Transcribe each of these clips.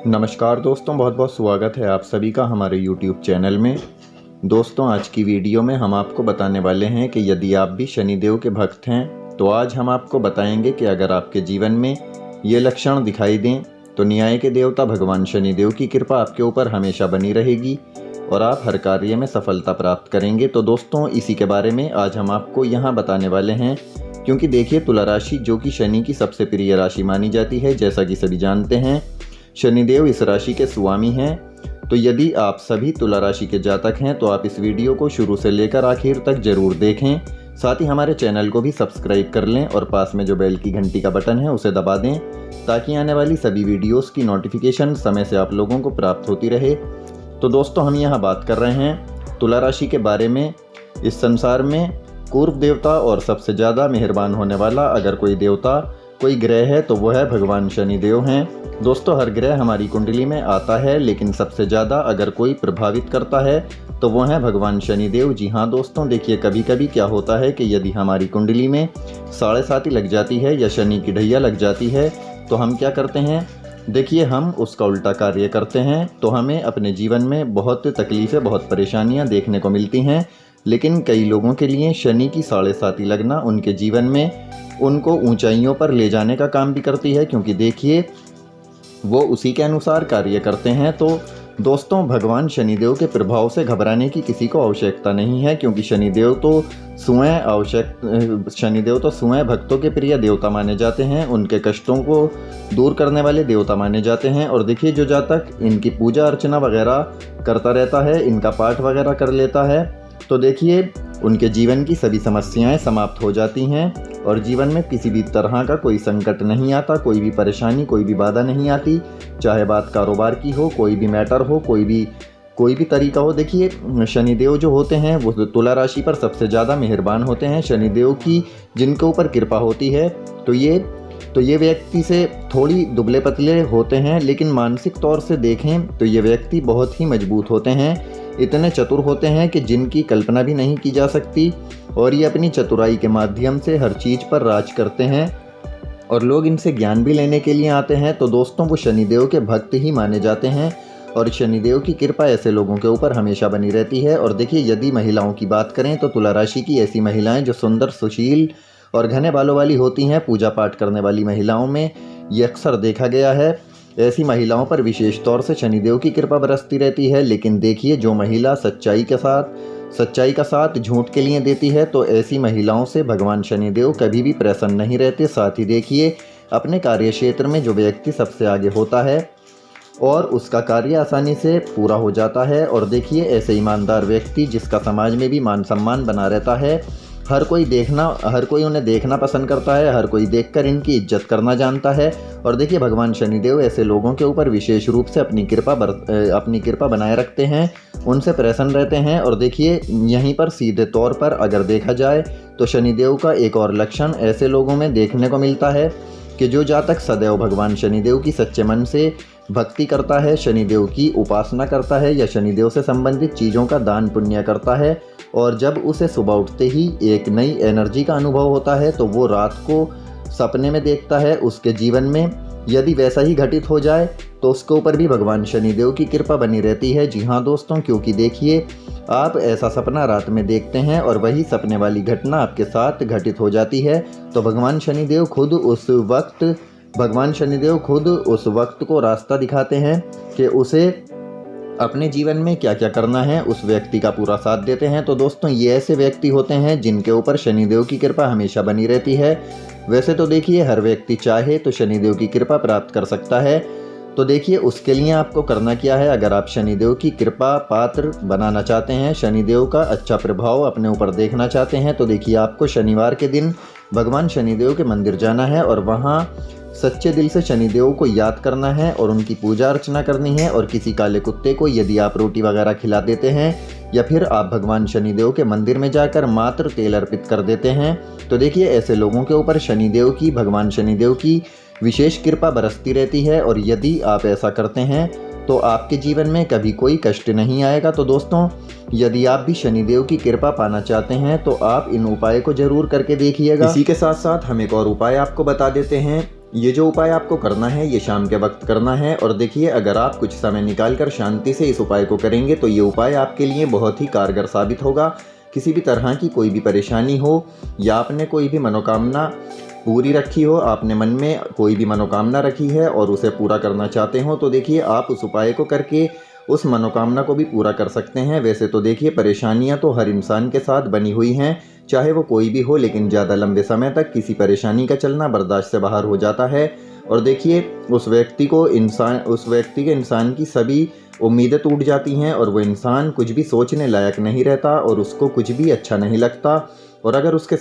नमस्कार दोस्तों, बहुत बहुत स्वागत है आप सभी का हमारे YouTube चैनल में। दोस्तों, आज की वीडियो में हम आपको बताने वाले हैं कि यदि आप भी शनिदेव के भक्त हैं तो आज हम आपको बताएंगे कि अगर आपके जीवन में ये लक्षण दिखाई दें तो न्याय के देवता भगवान शनिदेव की कृपा आपके ऊपर हमेशा बनी रहेगी और आप हर कार्य में सफलता प्राप्त करेंगे। तो दोस्तों, इसी के बारे में आज हम आपको यहाँ बताने वाले हैं, क्योंकि देखिए, तुला राशि जो कि शनि की सबसे प्रिय राशि मानी जाती है, जैसा कि सभी जानते हैं शनिदेव इस राशि के स्वामी हैं। तो यदि आप सभी तुला राशि के जातक हैं तो आप इस वीडियो को शुरू से लेकर आखिर तक जरूर देखें। साथ ही हमारे चैनल को भी सब्सक्राइब कर लें और पास में जो बेल की घंटी का बटन है उसे दबा दें, ताकि आने वाली सभी वीडियोस की नोटिफिकेशन समय से आप लोगों को प्राप्त होती रहे। तो दोस्तों, हम यहाँ बात कर रहे हैं तुला राशि के बारे में। इस संसार में पूर्व देवता और सबसे ज़्यादा मेहरबान होने वाला अगर कोई देवता कोई ग्रह है तो वह है भगवान शनिदेव हैं। दोस्तों, हर ग्रह हमारी कुंडली में आता है, लेकिन सबसे ज़्यादा अगर कोई प्रभावित करता है तो वह है भगवान शनिदेव। जी हाँ दोस्तों, देखिए, कभी कभी क्या होता है कि यदि हमारी कुंडली में 7.5 लग जाती है या शनि की ढैया लग जाती है तो हम क्या करते हैं, देखिए, हम उसका उल्टा कार्य करते हैं। तो हमें अपने जीवन में बहुत तकलीफ़ें, बहुत परेशानियाँ देखने को मिलती हैं। लेकिन कई लोगों के लिए शनि की 7.5 लगना उनके जीवन में उनको ऊंचाइयों पर ले जाने का काम भी करती है, क्योंकि देखिए, वो उसी के अनुसार कार्य करते हैं। तो दोस्तों, भगवान शनिदेव के प्रभाव से घबराने की किसी को आवश्यकता नहीं है, क्योंकि शनिदेव तो स्वयं भक्तों के प्रिय देवता माने जाते हैं, उनके कष्टों को दूर करने वाले देवता माने जाते हैं। और देखिए, जो जातक इनकी पूजा अर्चना वगैरह करता रहता है, इनका पाठ वगैरह कर लेता है, तो देखिए, उनके जीवन की सभी समस्याएं समाप्त हो जाती हैं और जीवन में किसी भी तरह का कोई संकट नहीं आता, कोई भी परेशानी, कोई भी बाधा नहीं आती। चाहे बात कारोबार की हो, कोई भी मैटर हो, कोई भी तरीका हो। देखिए, शनिदेव जो होते हैं वो तुला राशि पर सबसे ज़्यादा मेहरबान होते हैं। शनिदेव की जिनके ऊपर कृपा होती है तो ये व्यक्ति से थोड़ी दुबले पतले होते हैं, लेकिन मानसिक तौर से देखें तो ये व्यक्ति बहुत ही मजबूत होते हैं। इतने चतुर होते हैं कि जिनकी कल्पना भी नहीं की जा सकती, और ये अपनी चतुराई के माध्यम से हर चीज़ पर राज करते हैं और लोग इनसे ज्ञान भी लेने के लिए आते हैं। तो दोस्तों, वो शनिदेव के भक्त ही माने जाते हैं और शनिदेव की कृपा ऐसे लोगों के ऊपर हमेशा बनी रहती है। और देखिए, यदि महिलाओं की बात करें तो तुला राशि की ऐसी महिलाएं जो सुंदर, सुशील और घने बालों वाली होती हैं, पूजा पाठ करने वाली महिलाओं में ये अक्सर देखा गया है। ऐसी महिलाओं पर विशेष तौर से शनिदेव की कृपा बरसती रहती है। लेकिन देखिए, जो महिला सच्चाई का साथ झूठ के लिए देती है तो ऐसी महिलाओं से भगवान शनिदेव कभी भी प्रसन्न नहीं रहते। साथ ही देखिए, अपने कार्य क्षेत्र में जो व्यक्ति सबसे आगे होता है और उसका कार्य आसानी से पूरा हो जाता है। और देखिए, ऐसे ईमानदार व्यक्ति जिसका समाज में भी मान सम्मान बना रहता है, हर कोई उन्हें देखना पसंद करता है, हर कोई देखकर इनकी इज्जत करना जानता है। और देखिए, भगवान शनिदेव ऐसे लोगों के ऊपर विशेष रूप से अपनी कृपा बनाए रखते हैं, उनसे प्रसन्न रहते हैं। और देखिए, यहीं पर सीधे तौर पर अगर देखा जाए तो शनिदेव का एक और लक्षण ऐसे लोगों में देखने को मिलता है कि जो जातक सदैव भगवान शनिदेव की सच्चे मन से भक्ति करता है, शनिदेव की उपासना करता है या शनिदेव से संबंधित चीज़ों का दान पुण्य करता है, और जब उसे सुबह उठते ही एक नई एनर्जी का अनुभव होता है तो वो रात को सपने में देखता है उसके जीवन में यदि वैसा ही घटित हो जाए तो उसके ऊपर भी भगवान शनिदेव की कृपा बनी रहती है। जी हाँ दोस्तों, क्योंकि देखिए, आप ऐसा सपना रात में देखते हैं और वही सपने वाली घटना आपके साथ घटित हो जाती है, तो भगवान शनिदेव खुद उस वक्त को रास्ता दिखाते हैं कि उसे अपने जीवन में क्या क्या करना है, उस व्यक्ति का पूरा साथ देते हैं। तो दोस्तों, ये ऐसे व्यक्ति होते हैं जिनके ऊपर शनिदेव की कृपा हमेशा बनी रहती है। वैसे तो देखिए, हर व्यक्ति चाहे तो शनिदेव की कृपा प्राप्त कर सकता है। तो देखिए, उसके लिए आपको करना क्या है, अगर आप शनिदेव की कृपा पात्र बनाना चाहते हैं, शनिदेव का अच्छा प्रभाव अपने ऊपर देखना चाहते हैं, तो देखिए, आपको शनिवार के दिन भगवान शनिदेव के मंदिर जाना है और वहाँ सच्चे दिल से शनिदेव को याद करना है और उनकी पूजा अर्चना करनी है। और किसी काले कुत्ते को यदि आप रोटी वगैरह खिला देते हैं या फिर आप भगवान शनिदेव के मंदिर में जाकर मात्र तेल अर्पित कर देते हैं, तो देखिए, ऐसे लोगों के ऊपर भगवान शनिदेव की विशेष कृपा बरसती रहती है। और यदि आप ऐसा करते हैं तो आपके जीवन में कभी कोई कष्ट नहीं आएगा। तो दोस्तों, यदि आप भी शनिदेव की कृपा पाना चाहते हैं तो आप इन उपाय को जरूर करके देखिएगा। इसी के साथ साथ हम एक और उपाय आपको बता देते हैं ये जो उपाय आपको करना है ये शाम के वक्त करना है। और देखिए, अगर आप कुछ समय निकालकर शांति से इस उपाय को करेंगे तो ये उपाय आपके लिए बहुत ही कारगर साबित होगा। किसी भी तरह की कोई भी परेशानी हो या आपने कोई भी मनोकामना पूरी रखी हो, आपने मन में कोई भी मनोकामना रखी है और उसे पूरा करना चाहते हो, तो देखिए आप उस उपाय को करके उस मनोकामना को भी पूरा कर सकते हैं। वैसे तो देखिए, परेशानियां तो हर इंसान के साथ बनी हुई हैं, चाहे वो कोई भी हो, लेकिन ज़्यादा लंबे समय तक किसी परेशानी का चलना बर्दाश्त से बाहर हो जाता है। और देखिए, उस व्यक्ति के इंसान की सभी उम्मीदें टूट जाती हैं और वो इंसान कुछ भी सोचने लायक नहीं रहता और उसको कुछ भी अच्छा नहीं लगता। और अगर उसके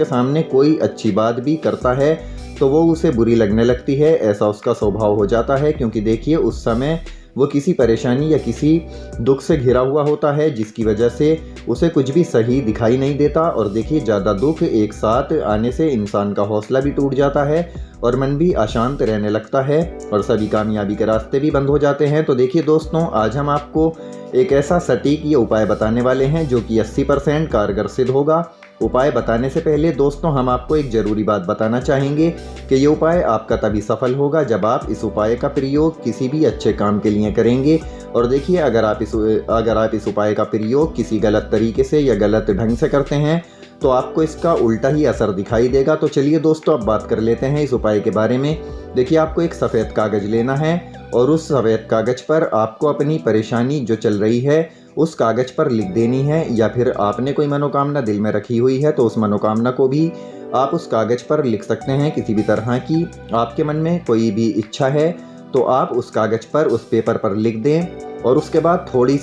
सामने कोई अच्छी बात भी करता है तो वो उसे बुरी लगने लगती है, ऐसा उसका स्वभाव हो जाता है। क्योंकि देखिए, उस समय वो किसी परेशानी या किसी दुख से घिरा हुआ होता है, जिसकी वजह से उसे कुछ भी सही दिखाई नहीं देता। और देखिए, ज़्यादा दुख एक साथ आने से इंसान का हौसला भी टूट जाता है और मन भी अशांत रहने लगता है और सभी कामयाबी के रास्ते भी बंद हो जाते हैं। तो देखिए दोस्तों, आज हम आपको एक ऐसा सटीक ये उपाय बताने वाले हैं जो कि 80% कारगर सिद्ध होगा। उपाय बताने से पहले दोस्तों, हम आपको एक ज़रूरी बात बताना चाहेंगे कि ये उपाय आपका तभी सफल होगा जब आप इस उपाय का प्रयोग किसी भी अच्छे काम के लिए करेंगे। और देखिए, अगर आप इस उपाय का प्रयोग किसी गलत तरीके से या गलत ढंग से करते हैं तो आपको इसका उल्टा ही असर दिखाई देगा। तो चलिए दोस्तों, अब बात कर लेते हैं इस उपाय के बारे में। देखिए, आपको एक सफ़ेद कागज़ लेना है और उस सफ़ेद कागज़ पर आपको अपनी परेशानी जो चल रही है उस कागज़ पर लिख देनी है, या फिर आपने कोई मनोकामना दिल में रखी हुई है तो उस मनोकामना को भी आप उस कागज़ पर लिख सकते हैं। किसी भी तरह की आपके मन में कोई भी इच्छा है तो आप उस कागज़ पर, उस पेपर पर लिख दें और उसके बाद थोड़ी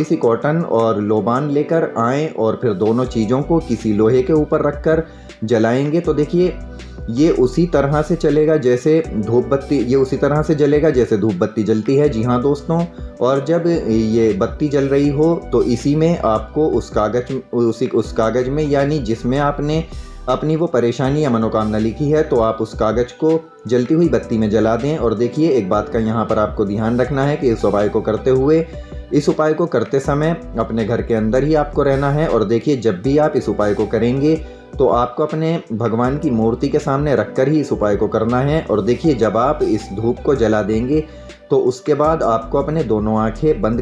सी कॉटन और लोबान लेकर आएँ और फिर दोनों चीज़ों को किसी लोहे के ऊपर रखकर जलाएंगे। तो देखिए, ये उसी तरह से जलेगा जैसे धूप बत्ती जलती है। जी हाँ दोस्तों, और जब ये बत्ती जल रही हो तो इसी में आपको उस कागज़ में, यानी जिसमें आपने अपनी वो परेशानी या मनोकामना लिखी है, तो आप उस कागज़ को जलती हुई बत्ती में जला दें। और देखिए, एक बात का यहाँ पर आपको ध्यान रखना है कि इस उपाय को करते समय अपने घर के अंदर ही आपको रहना है। और देखिए, जब भी आप इस उपाय को करेंगे तो आपको अपने भगवान की मूर्ति के सामने रखकर ही इस उपाय को करना है। और देखिए, जब आप इस धूप को जला देंगे तो उसके बाद आपको अपनी दोनों आंखें बंद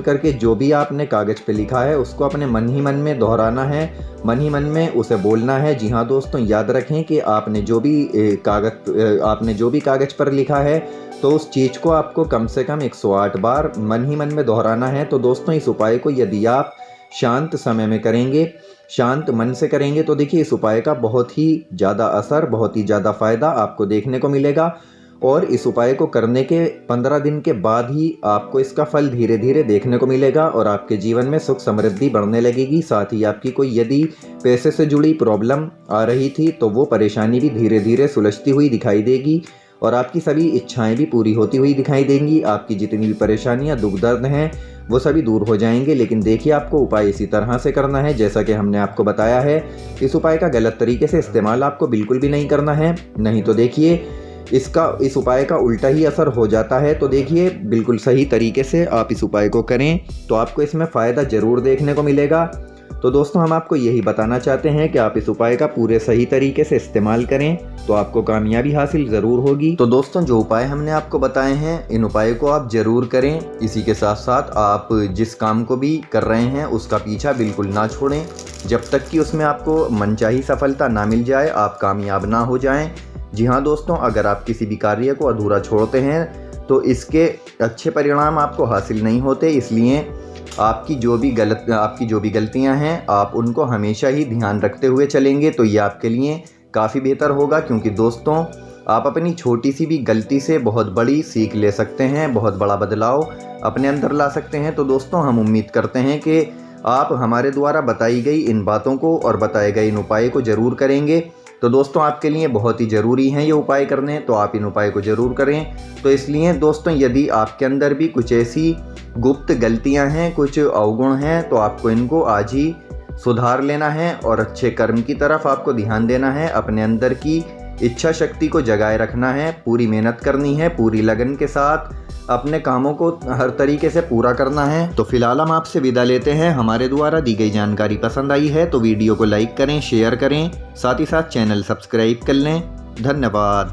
करके जो भी आपने कागज़ पे लिखा है उसको अपने मन ही मन में दोहराना है, मन ही मन में उसे बोलना है। जी हाँ दोस्तों, याद रखें कि आपने जो भी कागज़ पर लिखा है तो उस चीज़ को आपको कम से कम 108 बार मन ही मन में दोहराना है। तो दोस्तों, इस उपाय को यदि आप शांत समय में करेंगे, शांत मन से करेंगे, तो देखिए इस उपाय का बहुत ही ज़्यादा असर, बहुत ही ज़्यादा फ़ायदा आपको देखने को मिलेगा। और इस उपाय को करने के 15 दिन के बाद ही आपको इसका फल धीरे धीरे देखने को मिलेगा और आपके जीवन में सुख समृद्धि बढ़ने लगेगी। साथ ही आपकी कोई यदि पैसे से जुड़ी प्रॉब्लम आ रही थी तो वो परेशानी भी धीरे धीरे सुलझती हुई दिखाई देगी और आपकी सभी इच्छाएं भी पूरी होती हुई दिखाई देंगी। आपकी जितनी भी परेशानियां, दुख दर्द हैं, वो सभी दूर हो जाएंगे। लेकिन देखिए, आपको उपाय इसी तरह से करना है जैसा कि हमने आपको बताया है। इस उपाय का गलत तरीके से इस्तेमाल आपको बिल्कुल भी नहीं करना है, नहीं तो देखिए इस उपाय का उल्टा ही असर हो जाता है। तो देखिए, बिल्कुल सही तरीके से आप इस उपाय को करें तो आपको इसमें फ़ायदा ज़रूर देखने को मिलेगा। तो दोस्तों, हम आपको यही बताना चाहते हैं कि आप इस उपाय का पूरे सही तरीके से इस्तेमाल करें तो आपको कामयाबी हासिल ज़रूर होगी। तो दोस्तों, जो उपाय हमने आपको बताए हैं, इन उपायों को आप ज़रूर करें। इसी के साथ साथ आप जिस काम को भी कर रहे हैं उसका पीछा बिल्कुल ना छोड़ें जब तक कि उसमें आपको मनचाही सफलता ना मिल जाए, आप कामयाब ना हो जाएं। जी हाँ दोस्तों, अगर आप किसी भी कार्य को अधूरा छोड़ते हैं तो इसके अच्छे परिणाम आपको हासिल नहीं होते। इसलिए आपकी जो भी गलतियां हैं, आप उनको हमेशा ही ध्यान रखते हुए चलेंगे तो ये आपके लिए काफ़ी बेहतर होगा। क्योंकि दोस्तों, आप अपनी छोटी सी भी गलती से बहुत बड़ी सीख ले सकते हैं, बहुत बड़ा बदलाव अपने अंदर ला सकते हैं। तो दोस्तों, हम उम्मीद करते हैं कि आप हमारे द्वारा बताई गई इन बातों को और बताए गए इन उपाय को ज़रूर करेंगे। तो दोस्तों, आपके लिए बहुत ही ज़रूरी हैं ये उपाय करने, तो आप इन उपाय को ज़रूर करें। तो इसलिए दोस्तों, यदि आपके अंदर भी कुछ ऐसी गुप्त गलतियां हैं, कुछ अवगुण हैं, तो आपको इनको आज ही सुधार लेना है और अच्छे कर्म की तरफ आपको ध्यान देना है। अपने अंदर की इच्छा शक्ति को जगाए रखना है, पूरी मेहनत करनी है, पूरी लगन के साथ अपने कामों को हर तरीके से पूरा करना है। तो फिलहाल हम आपसे विदा लेते हैं। हमारे द्वारा दी गई जानकारी पसंद आई है तो वीडियो को लाइक करें, शेयर करें, साथ ही साथ चैनल सब्सक्राइब कर लें। धन्यवाद।